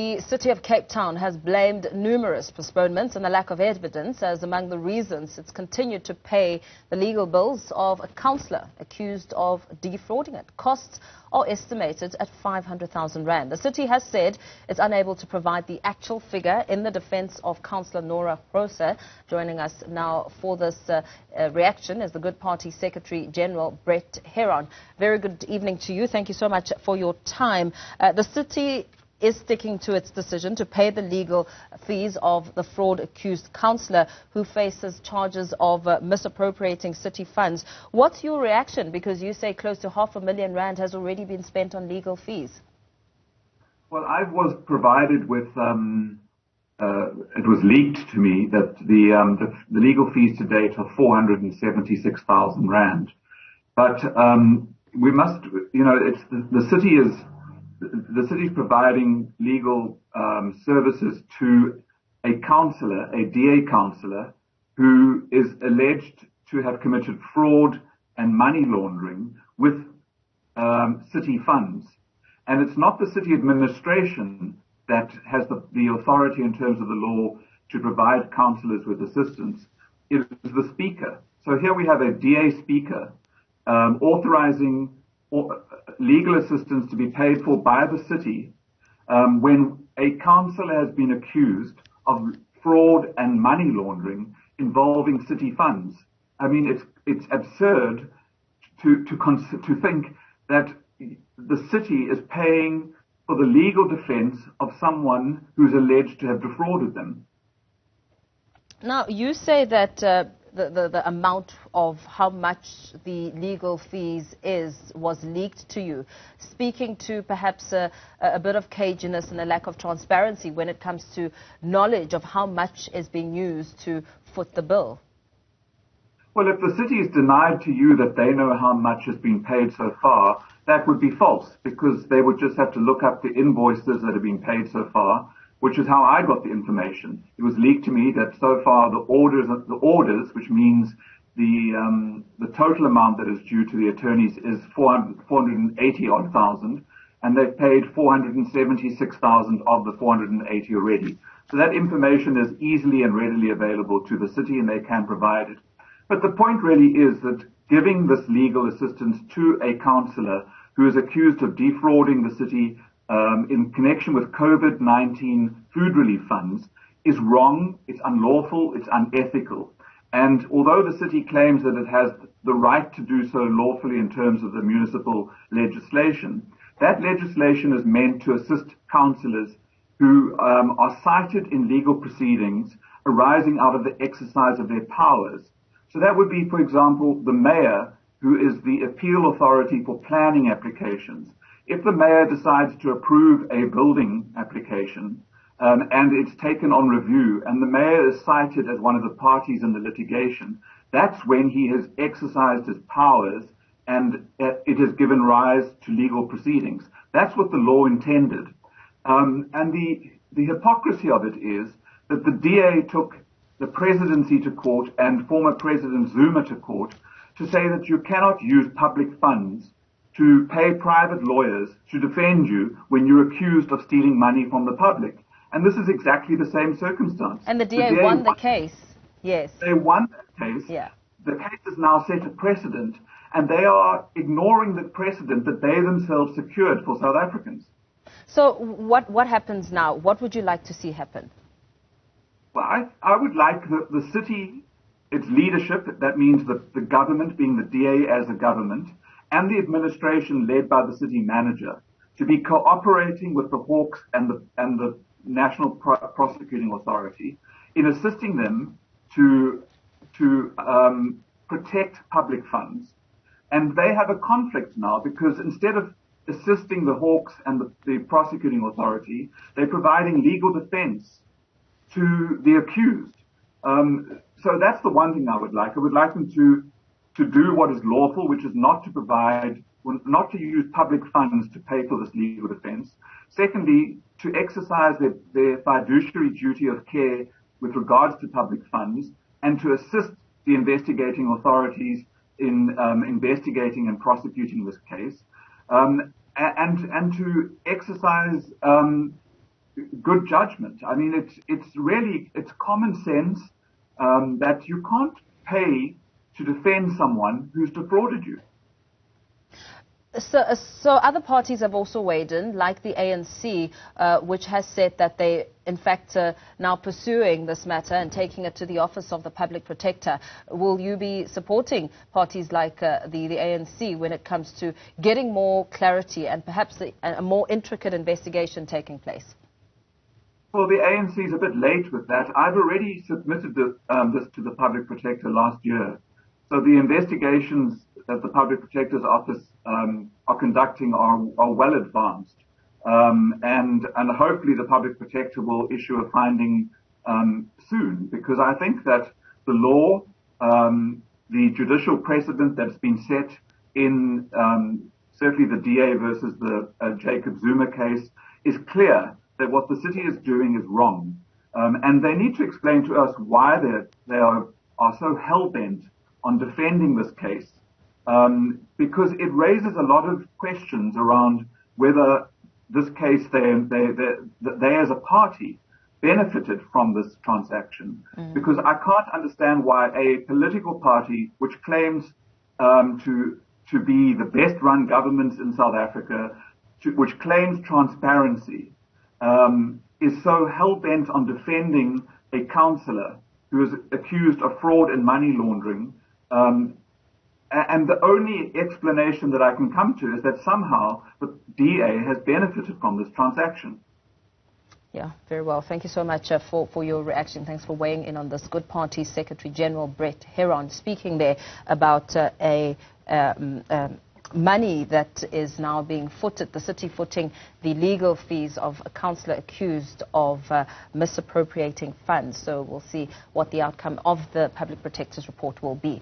The City of Cape Town has blamed numerous postponements and the lack of evidence as among the reasons it's continued to pay the legal bills of a councillor accused of defrauding it. Costs are estimated at 500,000 rand. The city has said it's unable to provide the actual figure in the defence of Councillor Nora Rosa. Joining us now for this reaction is the Good Party Secretary General Brett Herron. Very good evening to you. Thank you so much for your time. The city is sticking to its decision to pay the legal fees of the fraud-accused councillor who faces charges of misappropriating city funds. What's your reaction? Because you say close to R500,000 rand has already been spent on legal fees. Well, I was provided with, it was leaked to me that the legal fees to date are 476,000 rand. But we must, you know, it's the city is providing legal services to a councillor, a DA councillor, who is alleged to have committed fraud and money laundering with city funds. And it's not the city administration that has the authority in terms of the law to provide councillors with assistance. It is the Speaker. So here we have a DA Speaker authorizing legal assistance to be paid for by the city when a councillor has been accused of fraud and money laundering involving city funds. I mean, it's absurd to think that the city is paying for the legal defense of someone who's alleged to have defrauded them. Now, you say that the amount of how much the legal fees was leaked to you, speaking to perhaps a bit of caginess and a lack of transparency when it comes to knowledge of how much is being used to foot the bill. Well, if the city is denied to you that they know how much has been paid so far, that would be false, because they would just have to look up the invoices that have been paid so far, which is how I got the information. It was leaked to me that so far the orders, which means the total amount that is due to the attorneys is 480 thousand, and they've paid 476,000 of the 480 already. So that information is easily and readily available to the city, and they can provide it. But the point really is that giving this legal assistance to a councillor who is accused of defrauding the city in connection with COVID-19 food relief funds is wrong, it's unlawful, it's unethical. And although the city claims that it has the right to do so lawfully in terms of the municipal legislation, that legislation is meant to assist councillors who are cited in legal proceedings arising out of the exercise of their powers. So that would be, for example, the mayor, who is the appeal authority for planning applications. If the mayor decides to approve a building application and it's taken on review and the mayor is cited as one of the parties in the litigation, that's when he has exercised his powers and it has given rise to legal proceedings. That's what the law intended. And the hypocrisy of it is that the DA took the presidency to court and former President Zuma to court to say that you cannot use public funds to pay private lawyers to defend you when you're accused of stealing money from the public. And this is exactly the same circumstance. And the DA won the case. Yes. They won that case. Yeah. The case has now set a precedent, and they are ignoring the precedent that they themselves secured for South Africans. So what happens now? What would you like to see happen? Well, I would like the city, its leadership, that means the government, being the DA as a government, and the administration led by the city manager, to be cooperating with the Hawks and the National Prosecuting Authority in assisting them to protect public funds. And they have a conflict now because instead of assisting the Hawks and the Prosecuting Authority, they're providing legal defense to the accused. So that's the one thing I would like. I would like them to do what is lawful, which is not to use public funds to pay for this legal defense. Secondly, to exercise their fiduciary duty of care with regards to public funds and to assist the investigating authorities in investigating and prosecuting this case, and to exercise good judgment. I mean, it's common sense that you can't pay to defend someone who's defrauded you. So other parties have also weighed in, like the ANC, which has said that they, in fact, now pursuing this matter and taking it to the Office of the Public Protector. Will you be supporting parties like the ANC when it comes to getting more clarity and perhaps a more intricate investigation taking place? Well, the ANC is a bit late with that. I've already submitted this to the Public Protector last year. So the investigations that the Public Protector's Office are conducting are well advanced. And hopefully the Public Protector will issue a finding soon, because I think that the law, the judicial precedent that's been set in certainly the DA versus the Jacob Zuma case is clear that what the city is doing is wrong. And they need to explain to us why they are so hell-bent on defending this case, because it raises a lot of questions around whether this case they as a party benefited from this transaction. Because I can't understand why a political party which claims to be the best run government in South Africa, which claims transparency, is so hell-bent on defending a councillor who is accused of fraud and money laundering. And the only explanation that I can come to is that somehow the DA has benefited from this transaction. Yeah, very well. Thank you so much for your reaction. Thanks for weighing in on this. Good Party Secretary General Brett Herron speaking there about money that is now being footed, the city footing the legal fees of a councillor accused of misappropriating funds. So we'll see what the outcome of the Public Protector's report will be.